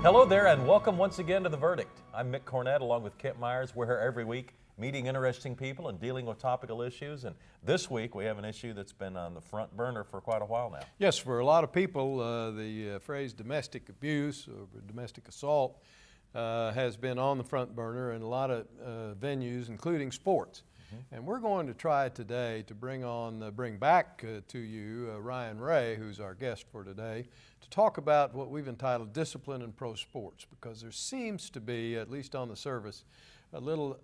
Hello there and welcome once again to The Verdict. I'm Mick Cornett along with Kent Myers. We're here every week meeting interesting people and dealing with topical issues. And this week we have an issue that's been on the front burner for quite a while now. Yes, for a lot of people, the phrase domestic abuse or domestic assault has been on the front burner in a lot of venues, including sports. And we're going to try today to bring back to you Ryan Ray, who's our guest for today, to talk about what we've entitled Discipline in Pro Sports, because there seems to be, at least on the surface, a little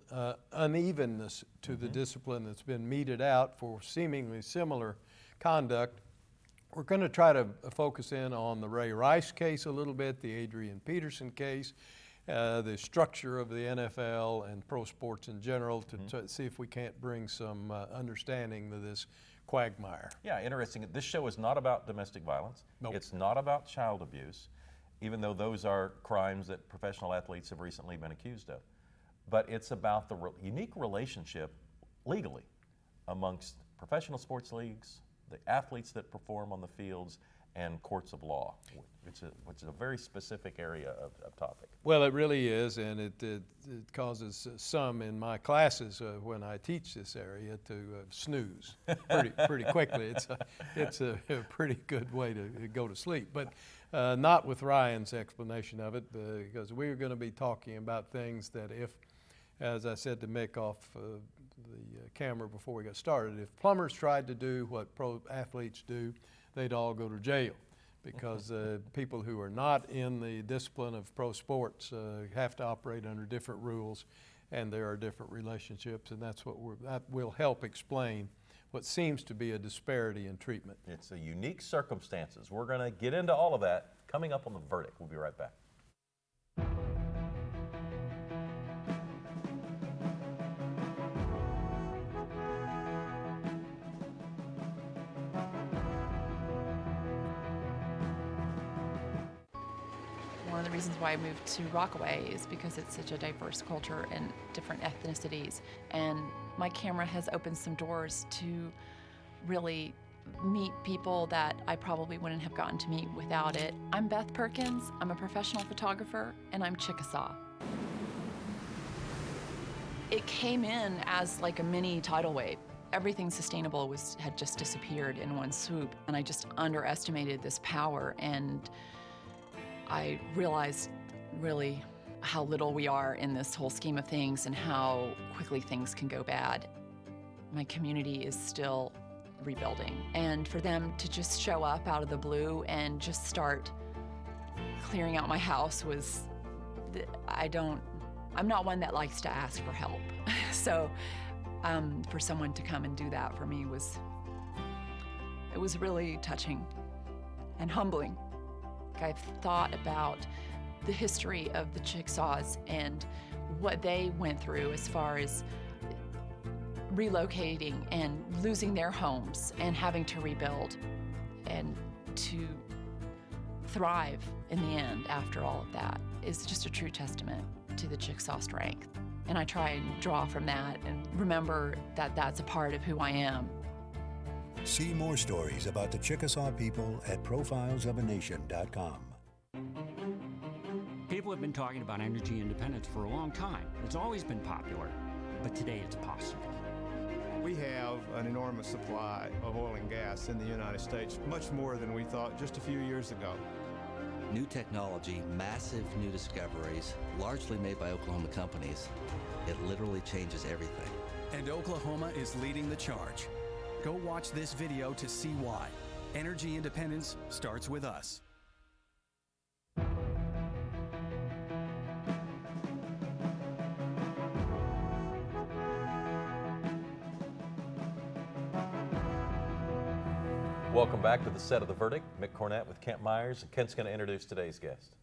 unevenness to the discipline that's been meted out for seemingly similar conduct. We're going to try to focus in on the Ray Rice case a little bit, the Adrian Peterson case, the structure of the NFL and pro sports in general to see if we can't bring some understanding to this quagmire. Yeah, interesting. This show is not about domestic violence. Nope. It's not about child abuse, even though those are crimes that professional athletes have recently been accused of. But it's about the unique relationship legally amongst professional sports leagues, the athletes that perform on the fields, and courts of law. It's a very specific area of topic. Well, it really is, and it causes some in my classes when I teach this area to snooze pretty quickly. It's a pretty good way to go to sleep, but not with Ryan's explanation of it, because we're going to be talking about things that if, as I said to Mick off the camera before we got started, if plumbers tried to do what pro athletes do, they'd all go to jail, because people who are not in the discipline of pro sports have to operate under different rules, and there are different relationships, and that will help explain what seems to be a disparity in treatment. It's a unique circumstances. We're going to get into all of that coming up on The Verdict. We'll be right back. One of the reasons why I moved to Rockaway is because it's such a diverse culture and different ethnicities. And my camera has opened some doors to really meet people that I probably wouldn't have gotten to meet without it. I'm Beth Perkins, I'm a professional photographer, and I'm Chickasaw. It came in as like a mini tidal wave. Everything sustainable had just disappeared in one swoop, and I just underestimated this power, and I realized really how little we are in this whole scheme of things and how quickly things can go bad. My community is still rebuilding, and for them to just show up out of the blue and just start clearing out my house was, I'm not one that likes to ask for help. So for someone to come and do that for me it was really touching and humbling. I've thought about the history of the Chickasaws and what they went through as far as relocating and losing their homes and having to rebuild and to thrive in the end after all of that is just a true testament to the Chickasaw strength. And I try and draw from that and remember that that's a part of who I am. See more stories about the Chickasaw people at profilesofanation.com. People have been talking about energy independence for a long time. It's always been popular, but today it's possible. We have an enormous supply of oil and gas in the United States, much more than we thought just a few years ago. New technology, massive new discoveries, largely made by Oklahoma companies. It literally changes everything. And Oklahoma is leading the charge. Go watch this video to see why. Energy independence starts with us. Welcome back to the set of The Verdict. Mick Cornett with Kent Myers, and Kent's going to introduce today's guest.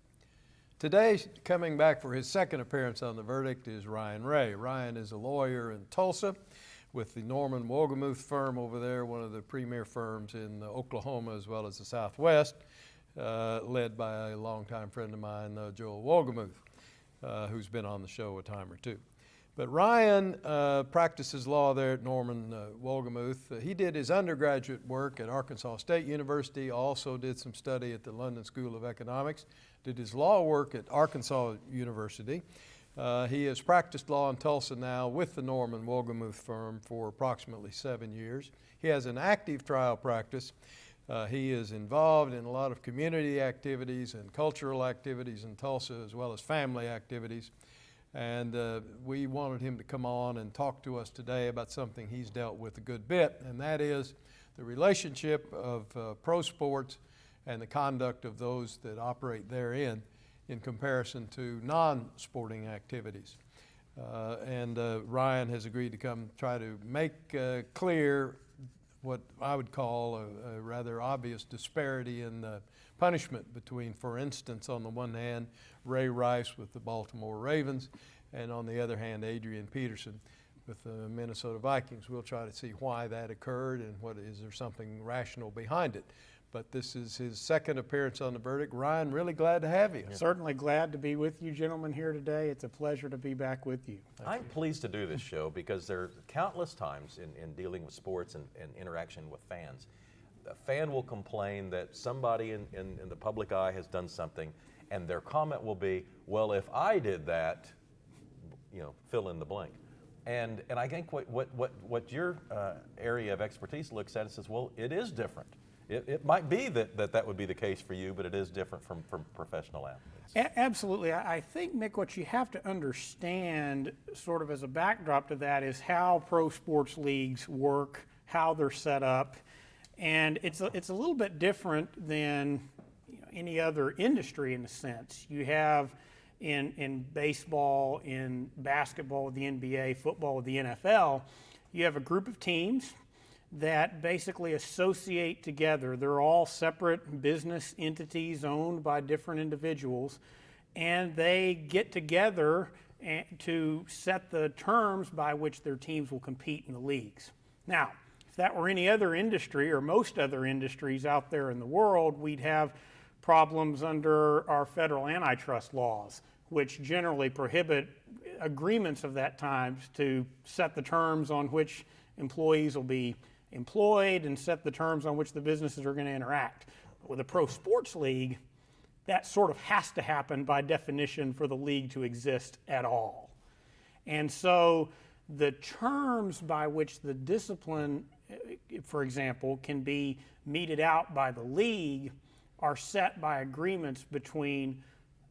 Today, coming back for his second appearance on The Verdict is Ryan Ray. Ryan is a lawyer in Tulsa with the Norman Wohlgemuth firm over there, one of the premier firms in Oklahoma as well as the Southwest, led by a longtime friend of mine, Joel Wohlgemuth, who's been on the show a time or two. But Ryan practices law there at Norman Wohlgemuth. He did his undergraduate work at Arkansas State University, also did some study at the London School of Economics. did his law work at Arkansas University. He has practiced law in Tulsa now with the Norman Wohlgemuth firm for approximately 7 years. He has an active trial practice. He is involved in a lot of community activities and cultural activities in Tulsa, as well as family activities. And we wanted him to come on and talk to us today about something he's dealt with a good bit, and that is the relationship of pro sports and the conduct of those that operate therein in comparison to non-sporting activities. Ryan has agreed to come try to make clear what I would call a rather obvious disparity in punishment between, for instance, on the one hand, Ray Rice with the Baltimore Ravens, and on the other hand, Adrian Peterson with the Minnesota Vikings. We'll try to see why that occurred and is there something rational behind it. But this is his second appearance on The Verdict. Ryan, really glad to have you. Certainly glad to be with you gentlemen here today. It's a pleasure to be back with you. I'm pleased to do this show because there are countless times in dealing with sports and interaction with fans. A fan will complain that somebody in the public eye has done something, and their comment will be, well, if I did that, fill in the blank. And I think what your area of expertise looks at, it says, well, it is different. It might be that would be the case for you, but it is different from professional athletes. Absolutely. I think, Mick, what you have to understand sort of as a backdrop to that is how pro sports leagues work, how they're set up. And it's a little bit different than any other industry in a sense. You have in baseball, in basketball with the NBA, football with the NFL, you have a group of teams that basically associate together. They're all separate business entities owned by different individuals, and they get together to set the terms by which their teams will compete in the leagues. Now, if that were any other industry or most other industries out there in the world, we'd have problems under our federal antitrust laws, which generally prohibit agreements of that time to set the terms on which employees will be employed and set the terms on which the businesses are going to interact. With a pro sports league, that sort of has to happen by definition for the league to exist at all. And so the terms by which the discipline, for example, can be meted out by the league are set by agreements between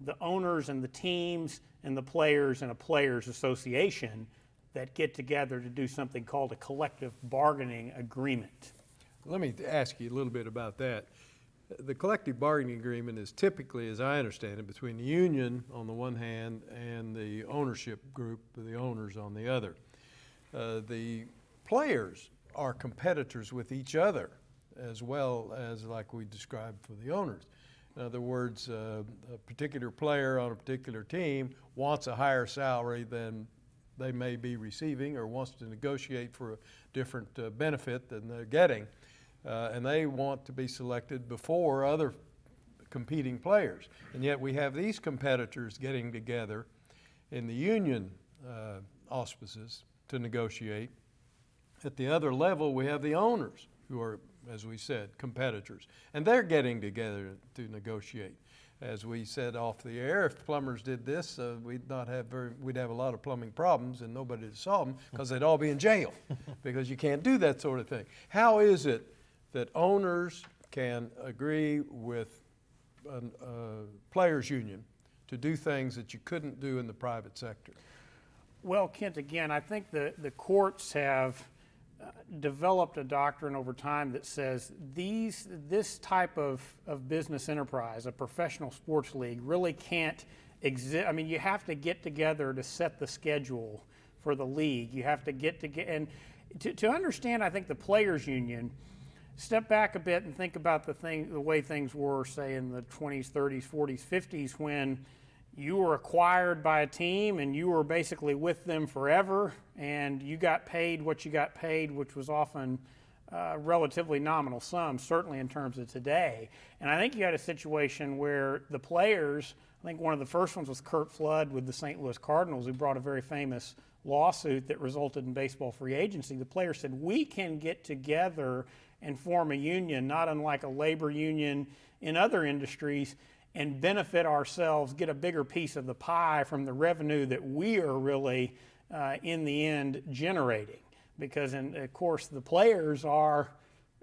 the owners and the teams and the players and a players association that get together to do something called a collective bargaining agreement. Let me ask you a little bit about that. The collective bargaining agreement is typically, as I understand it, between the union on the one hand and the ownership group, the owners on the other. The players are competitors with each other as well as like we described for the owners. In other words, a particular player on a particular team wants a higher salary than they may be receiving or wants to negotiate for a different benefit than they're getting. And they want to be selected before other competing players. And yet we have these competitors getting together in the union auspices to negotiate. At the other level, we have the owners who are, as we said, competitors. And they're getting together to negotiate. As we said off the air, if plumbers did this, we'd have a lot of plumbing problems and nobody to solve them because they'd all be in jail because you can't do that sort of thing. How is it that owners can agree with a players union to do things that you couldn't do in the private sector? Well, Kent, again, I think the courts have developed a doctrine over time that says this type of business enterprise, a professional sports league, really can't exist. I mean, you have to get together to set the schedule for the league. You have to get together. And to understand, I think, the players union, step back a bit and think about the way things were, say, in the 20s, 30s, 40s, 50s, when you were acquired by a team and you were basically with them forever, and you got paid what you got paid, which was often relatively nominal sums, certainly in terms of today. And I think you had a situation where the players, I think one of the first ones was Curt Flood with the St. Louis Cardinals, who brought a very famous lawsuit that resulted in baseball free agency. The players said, we can get together and form a union, not unlike a labor union in other industries, and benefit ourselves, get a bigger piece of the pie from the revenue that we are really, in the end, generating. Because, of course, the players are,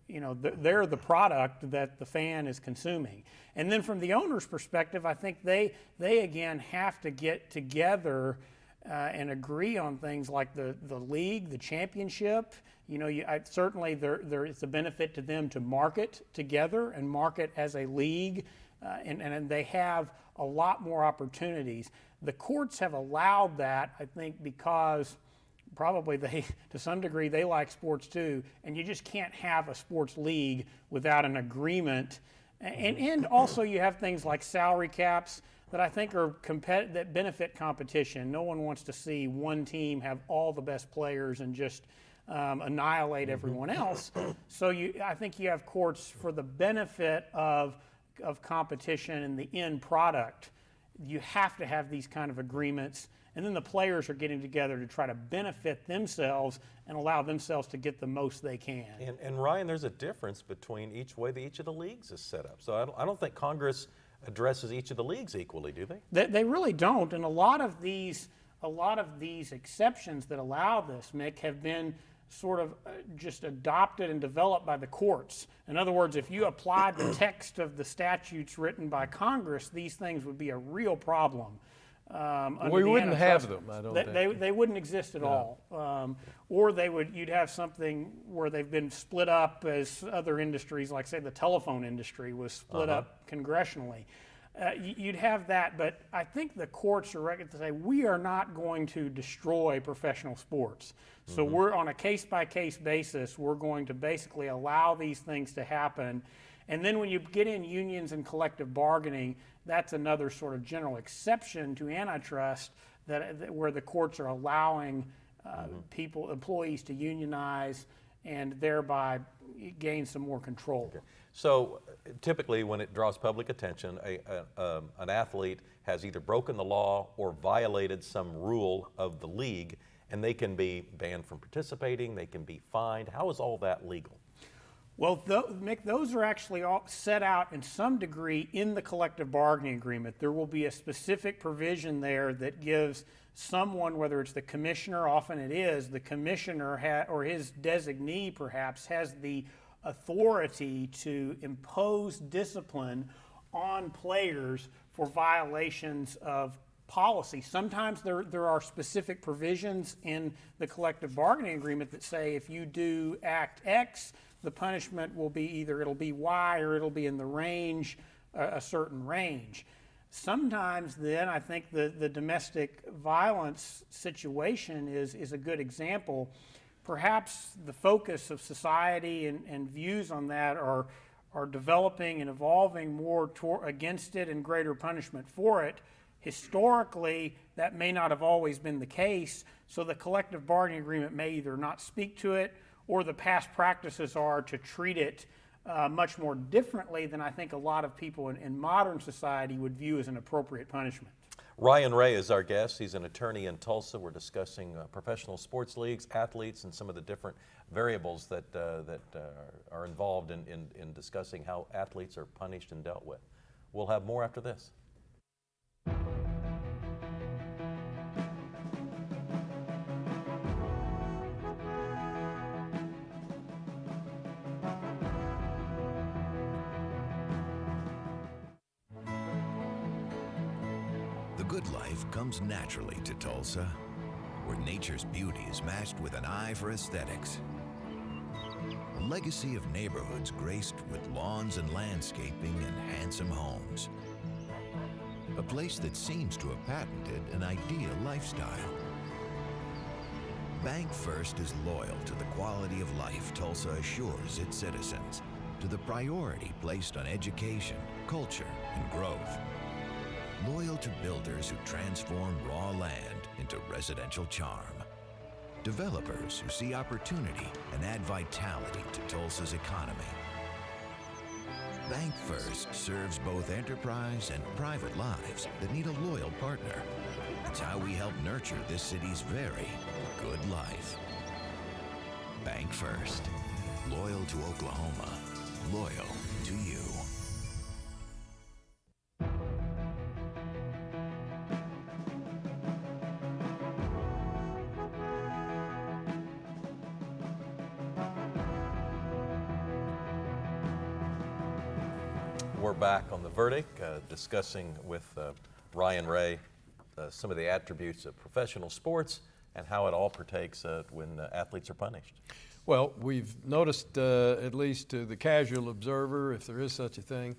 they're the product that the fan is consuming. And then from the owner's perspective, I think they again have to get together and agree on things like the league, the championship. Certainly there is a benefit to them to market together and market as a league, and they have a lot more opportunities. The courts have allowed that, I think, because probably to some degree, they like sports too, and you just can't have a sports league without an agreement. And also you have things like salary caps that I think are that benefit competition. No one wants to see one team have all the best players and just annihilate everyone else. So I think you have courts for the benefit of competition and the end product. You have to have these kind of agreements, and then the players are getting together to try to benefit themselves and allow themselves to get the most they can. And Ryan, there's a difference between each way that each of the leagues is set up. So I don't think Congress addresses each of the leagues equally, do they? They really don't, and a lot of these exceptions that allow this, Mick, have been sort of just adopted and developed by the courts. In other words, if you applied the text of the statutes written by Congress, these things would be a real problem. We wouldn't have them, I don't think. They wouldn't exist at all. Or you'd have something where they've been split up as other industries, like say the telephone industry was split up congressionally. You'd have that, but I think the courts are ready to say, we are not going to destroy professional sports. So we're on a case-by-case basis, we're going to basically allow these things to happen. And then when you get in unions and collective bargaining, that's another sort of general exception to antitrust where the courts are allowing employees to unionize and thereby gain some more control. Okay. So typically when it draws public attention, an athlete has either broken the law or violated some rule of the league, and they can be banned from participating, they can be fined. How is all that legal? Well, Mick, those are actually all set out in some degree in the collective bargaining agreement. There will be a specific provision there that gives someone, whether it's the commissioner, often it is, the commissioner or his designee perhaps has the authority to impose discipline on players for violations of policy. Sometimes there are specific provisions in the collective bargaining agreement that say if you do act X, the punishment will be either it'll be Y or it'll be in the range, a certain range. Sometimes then I think the domestic violence situation is a good example. Perhaps the focus of society and views on that are developing and evolving more against it and greater punishment for it. Historically, that may not have always been the case, so the collective bargaining agreement may either not speak to it or the past practices are to treat it much more differently than I think a lot of people in modern society would view as an appropriate punishment. Ryan Ray is our guest. He's an attorney in Tulsa. We're discussing professional sports leagues, athletes, and some of the different variables that are involved in discussing how athletes are punished and dealt with. We'll have more after this. The good life comes naturally to Tulsa, where nature's beauty is matched with an eye for aesthetics. A legacy of neighborhoods graced with lawns and landscaping and handsome homes. A place that seems to have patented an ideal lifestyle. Bank First is loyal to the quality of life Tulsa assures its citizens, to the priority placed on education, culture, and growth. Loyal to builders who transform raw land into residential charm. Developers who see opportunity and add vitality to Tulsa's economy. Bank First serves both enterprise and private lives that need a loyal partner. It's how we help nurture this city's very good life. Bank First. Loyal to Oklahoma. Loyal to you. we're back on the verdict, discussing with Ryan Ray some of the attributes of professional sports and how it all partakes when athletes are punished. Well, we've noticed, at least to the casual observer, if there is such a thing,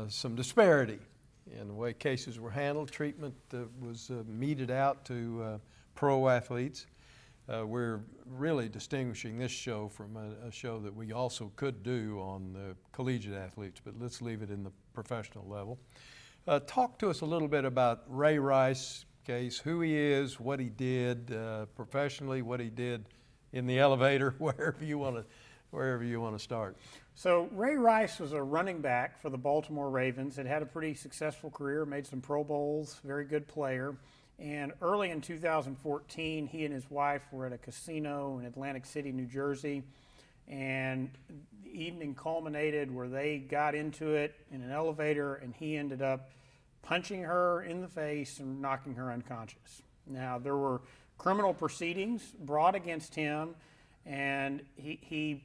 some disparity in the way cases were handled, treatment was meted out to pro athletes. We're really distinguishing this show from a show that we also could do on the collegiate athletes, but let's leave it in the professional level. Talk to us a little bit about Ray Rice case, who he is, what he did professionally, what he did in the elevator, wherever you want to start. So Ray Rice was a running back for the Baltimore Ravens. Had a pretty successful career, made some Pro Bowls, very good player. And early in 2014, he and his wife were at a casino in Atlantic City, New Jersey. And the evening culminated where they got into it in an elevator, and he ended up punching her in the face and knocking her unconscious. Now, there were criminal proceedings brought against him, and he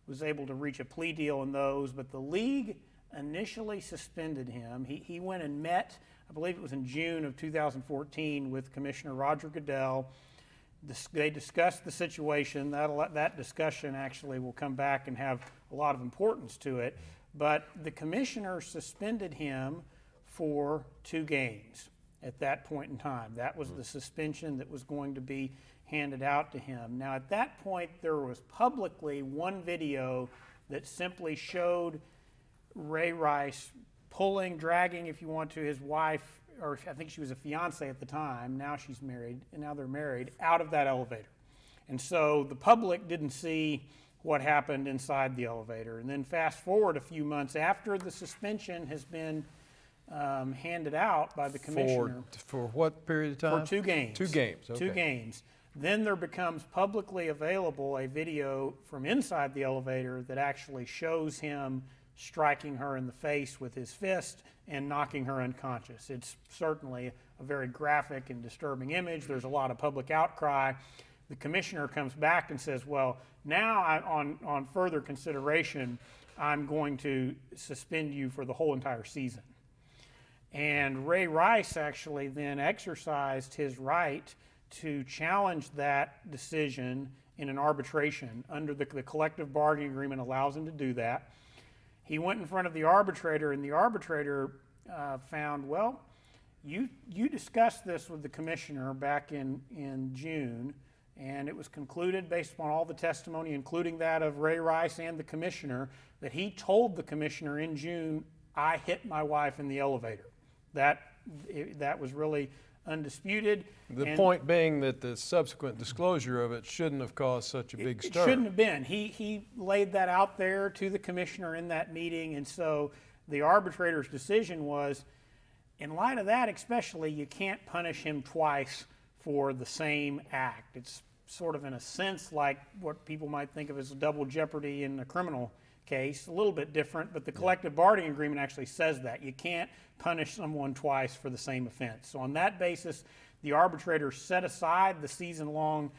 was able to reach a plea deal in those, but the league initially suspended him. He went and met, I believe it was in June of 2014, with Commissioner Roger Goodell. They discussed the situation. That discussion actually will come back and have a lot of importance to it, but the commissioner suspended him for 2 games at that point in time. That was the suspension that was going to be handed out to him. Now, at that point, there was publicly one video that simply showed Ray Rice dragging, if you want to, his wife, or I think she was a fiance at the time, now she's married, and now they're married, out of that elevator. And so the public didn't see what happened inside the elevator. And then fast forward a few months after the suspension has been handed out by the commissioner. For what period of time? For 2 games. 2 games, okay. 2 games. Then there becomes publicly available a video from inside the elevator that actually shows him striking her in the face with his fist and knocking her unconscious. It's certainly a very graphic and disturbing image. There's a lot of public outcry. The commissioner comes back and says, well, now on further consideration, I'm going to suspend you for the whole entire season. And Ray Rice actually then exercised his right to challenge that decision in an arbitration. Under the collective bargaining agreement allows him to do that. He went in front of the arbitrator, and the arbitrator found, well, you discussed this with the commissioner back in June, and it was concluded based upon all the testimony, including that of Ray Rice and the commissioner, that he told the commissioner in June, I hit my wife in the elevator. That was really undisputed. The point being that the subsequent disclosure of it shouldn't have caused such a big stir. It shouldn't have been. He laid that out there to the commissioner in that meeting, and so the arbitrator's decision was, in light of that especially, you can't punish him twice for the same act. It's sort of in a sense like what people might think of as a double jeopardy in a criminal case, a little bit different, but the collective bargaining agreement actually says that. You can't punish someone twice for the same offense. So on that basis, the arbitrator set aside the season-long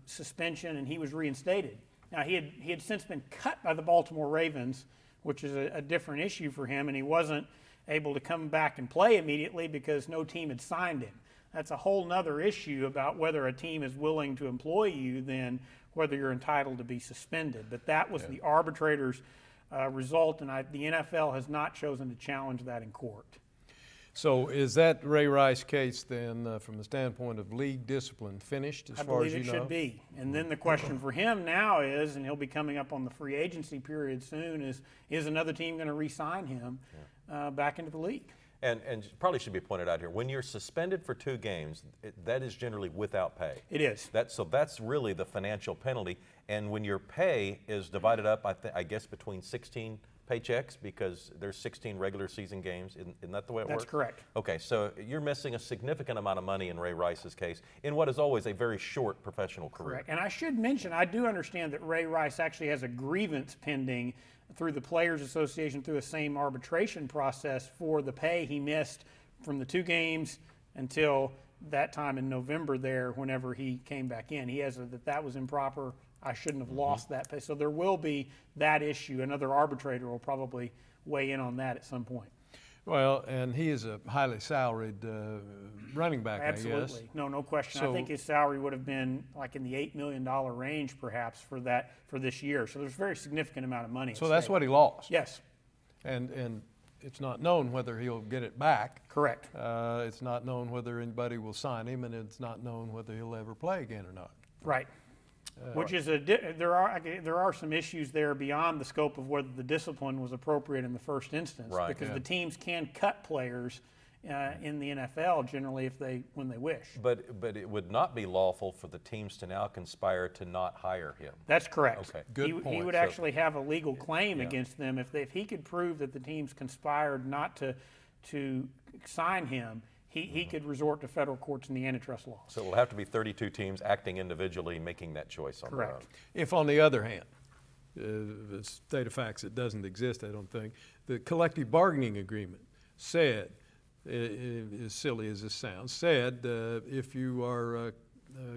suspension, and he was reinstated. Now, he had since been cut by the Baltimore Ravens, which is a different issue for him, and he wasn't able to come back and play immediately because no team had signed him. That's a whole nother issue about whether a team is willing to employ you than whether you're entitled to be suspended. But that was the arbitrator's result, and the NFL has not chosen to challenge that in court. So is that Ray Rice case then, from the standpoint of league discipline, finished as far as you know? I believe it should be. And then the question for him now is, and he'll be coming up on the free agency period soon, is another team going to re-sign him back into the league? And probably should be pointed out here, when you're suspended for 2 games, that is generally without pay. It is. So that's really the financial penalty. And when your pay is divided up, I guess, between 16 paychecks, because there's 16 regular season games. Isn't that the way it works? That's correct. Okay, so you're missing a significant amount of money in Ray Rice's case in what is always a very short professional career. Correct. And I should mention, I do understand that Ray Rice actually has a grievance pending through the Players Association through the same arbitration process for the pay he missed from the 2 games until that time in November there whenever he came back in. He has that was improper. I shouldn't have lost that pay. So there will be that issue. Another arbitrator will probably weigh in on that at some point. Well, and he is a highly salaried running back, I guess. Absolutely, no question. So, I think his salary would have been like in the $8 million range, perhaps, for this year. So there's a very significant amount of money. so that's what he lost. Yes, And it's not known whether he'll get it back. correct. It's not known whether anybody will sign him, and it's not known whether he'll ever play again or not. Right. Which is there are some issues there beyond the scope of whether the discipline was appropriate in the first instance, Right. because Yeah. the teams can cut players in the NFL generally when they wish. But it would not be lawful for the teams to now conspire to not hire him. That's correct. Okay. Good He point. would So- actually have a legal claim Yeah. against them if he could prove that the teams conspired not to sign him. He could resort to federal courts and the antitrust laws. So it will have to be 32 teams acting individually, making that choice on their own. Correct. If, on the other hand, the state of facts, it doesn't exist, I don't think, the collective bargaining agreement said, as silly as this sounds, said if you are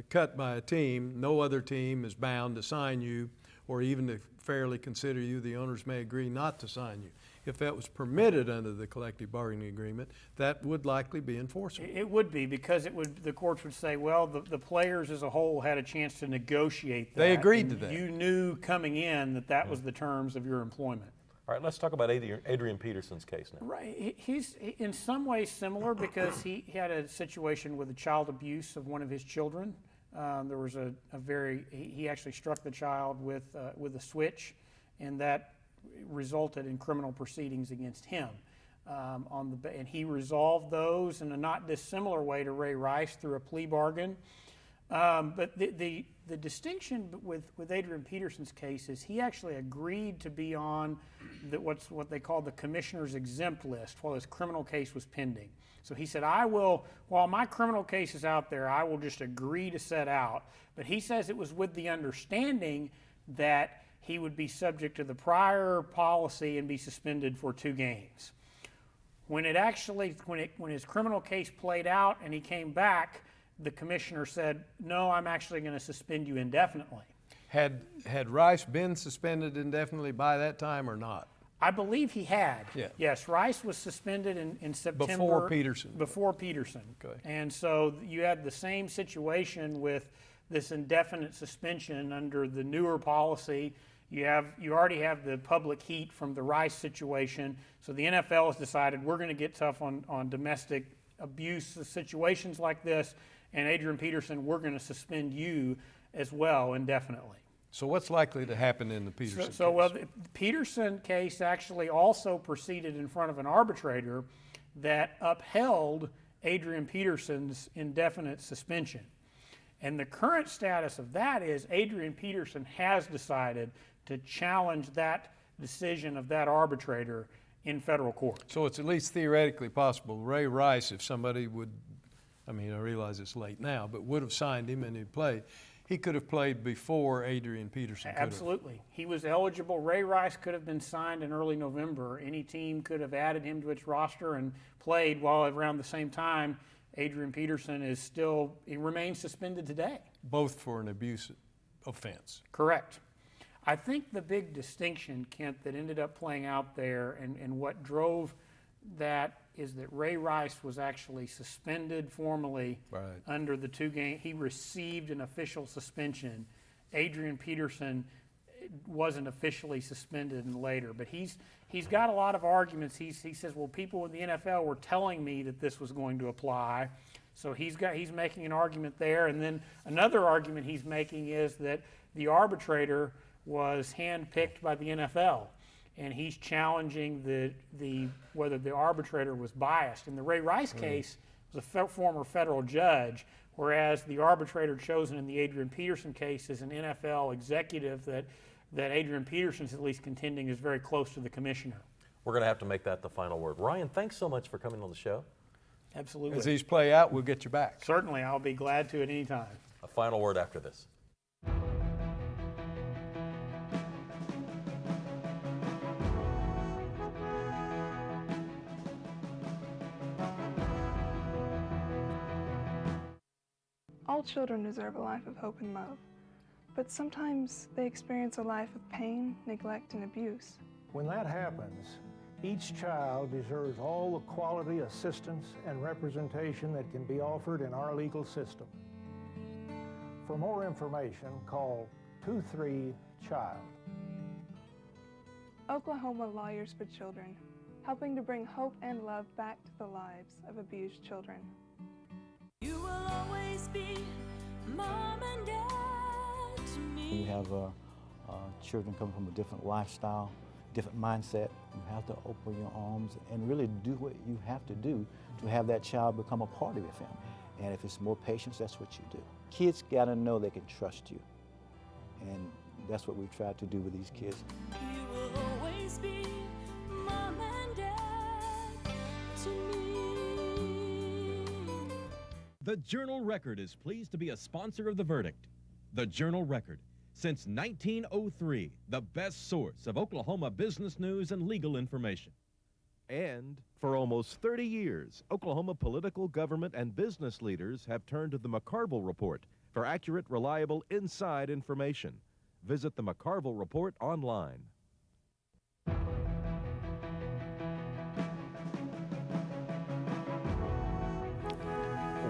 cut by a team, no other team is bound to sign you, or even to fairly consider you, the owners may agree not to sign you. If that was permitted under the collective bargaining agreement, that would likely be enforceable. It would be, because the courts would say, well, the players as a whole had a chance to negotiate that. They agreed to and that. You knew coming in that was the terms of your employment. All right, let's talk about Adrian Peterson's case now. Right. He's in some ways similar, because he had a situation with the child abuse of one of his children. There was he actually struck the child with a switch, and that resulted in criminal proceedings against him. And he resolved those in a not dissimilar way to Ray Rice through a plea bargain. But the distinction with Adrian Peterson's case is he actually agreed to be on what they call the commissioner's exempt list while his criminal case was pending. So he said, while my criminal case is out there, I will just agree to set out. But he says it was with the understanding that he would be subject to the prior policy and be suspended for 2 games. When his criminal case played out and he came back, the commissioner said, no, I'm actually going to suspend you indefinitely. Had Rice been suspended indefinitely by that time or not? I believe he had. Yeah. Yes, Rice was suspended in September. Before Peterson. Before Peterson. Okay. And so you had the same situation with this indefinite suspension under the newer policy. You already have the public heat from the Rice situation. So the NFL has decided we're going to get tough on domestic abuse situations like this. And Adrian Peterson, we're going to suspend you as well indefinitely. So what's likely to happen in the Peterson case? Well, the Peterson case actually also proceeded in front of an arbitrator that upheld Adrian Peterson's indefinite suspension. And the current status of that is Adrian Peterson has decided to challenge that decision of that arbitrator in federal court. So it's at least theoretically possible. Ray Rice, if somebody would, I realize it's late now, but would have signed him and he'd played, he could have played before Adrian Peterson could have. Absolutely. He was eligible. Ray Rice could have been signed in early November. Any team could have added him to its roster and played, while around the same time, Adrian Peterson he remains suspended today. Both for an abuse offense. Correct. I think the big distinction, Kent, that ended up playing out there and what drove that is that Ray Rice was actually suspended formally under the 2-game. He received an official suspension. Adrian Peterson wasn't officially suspended and later, but he's got a lot of arguments. He says, well, people in the NFL were telling me that this was going to apply. So he's making an argument there. And then another argument he's making is that the arbitrator was handpicked by the NFL, and he's challenging whether the arbitrator was biased. In the Ray Rice case, was a former federal judge, whereas the arbitrator chosen in the Adrian Peterson case is an NFL executive that Adrian Peterson's at least contending is very close to the commissioner. We're going to have to make that the final word. Ryan, thanks so much for coming on the show. Absolutely. As these play out, we'll get you back. Certainly, I'll be glad to at any time. A final word after this. All children deserve a life of hope and love, but sometimes they experience a life of pain, neglect, and abuse. When that happens, Each child deserves all the quality, assistance, and representation that can be offered in our legal system. For more information, call 23-CHILD. Oklahoma Lawyers for Children, helping to bring hope and love back to the lives of abused children. You will always be mom and dad to me. You have children coming from a different lifestyle, different mindset. You have to open your arms and really do what you have to do to have that child become a part of your family. And if it's more patience, that's what you do. Kids gotta know they can trust you. And that's what we've tried to do with these kids. You will always be mom and dad to me. The Journal-Record is pleased to be a sponsor of The Verdict. The Journal-Record, since 1903, the best source of Oklahoma business news and legal information. And for almost 30 years, Oklahoma political, government, and business leaders have turned to the McCarville Report for accurate, reliable, inside information. Visit the McCarville Report online.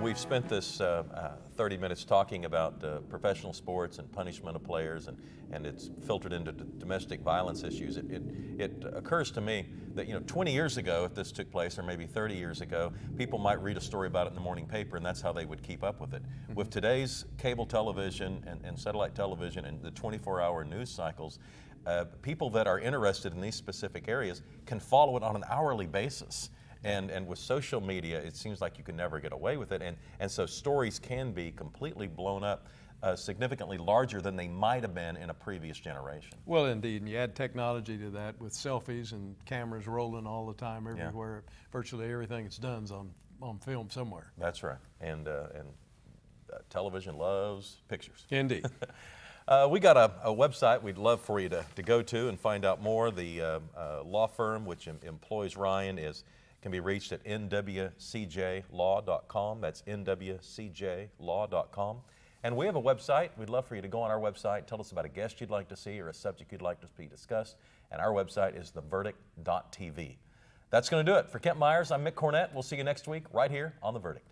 We've spent this 30 minutes talking about professional sports and punishment of players, and it's filtered into domestic violence issues. It occurs to me that 20 years ago, if this took place, or maybe 30 years ago, people might read a story about it in the morning paper, and that's how they would keep up with it. Mm-hmm. With today's cable television and satellite television and the 24-hour news cycles, people that are interested in these specific areas can follow it on an hourly basis. And with social media, it seems like you can never get away with it. And so stories can be completely blown up, significantly larger than they might have been in a previous generation. Well, indeed, and you add technology to that with selfies and cameras rolling all the time everywhere. Yeah. Virtually everything that's done is on film somewhere. That's right. And television loves pictures. Indeed. We got a website we'd love for you to go to and find out more. The law firm which employs Ryan can be reached at nwcjlaw.com. That's nwcjlaw.com. And we have a website. We'd love for you to go on our website, tell us about a guest you'd like to see or a subject you'd like to be discussed. And our website is theverdict.tv. That's going to do it. For Kent Myers, I'm Mick Cornett. We'll see you next week right here on The Verdict.